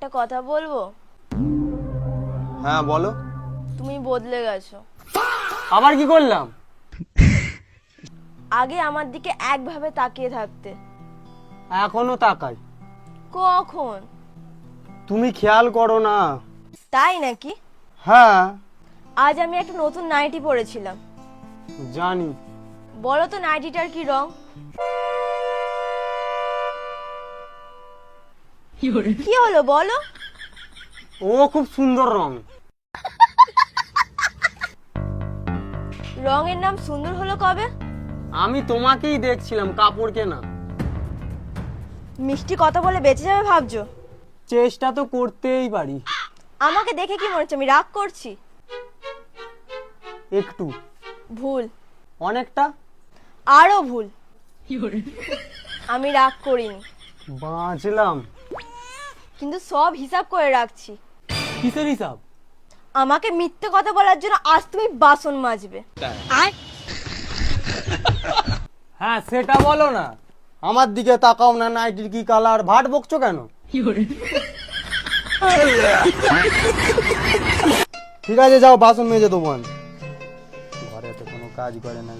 একটা কথা বলবো? হ্যাঁ বলো। তুমি বদলে গেছো। আবার কি করলাম? আগে আমার দিকে একভাবে তাকিয়ে থাকতে। এখনো তাকাই। কখন? তুমি খেয়াল করো না। তাই নাকি? হ্যাঁ আজ আমি একটা নতুন নাইটি পরেছিলাম। জানি। বলো তো নাইটিটার কি রং? কি হলো বলো? ও খুব সুন্দর রং। রঙের নাম সুন্দর হলো কবে? আমি তোমাকেই দেখছিলাম, কাপড়কে না। মিষ্টি কথা বলে বেঁচে যাবে ভাবছো? চেষ্টা তো করতেই পারি। আমাকে দেখে কি মনে হচ্ছে আমি রাগ করছি? একটু। ভুল। অনেকটা। আরো ভুল। আমি রাগ করিনি, বাঁচলাম। কিন্তু সব হিসাব করে রাখছি। কিসের হিসাব? আমাকে মিথ্যে কথা বলার জন্য আজ তুমি বাসন মাজবে। হ্যাঁ সেটা বলো না। আমার দিকে তাকাও না, নাইটির কি কালার, ভাট বকছো কেন? ঠিক আছে যাও, বাসন মেজে দেবো আমি। ঘরে তো কোনো কাজ করে না।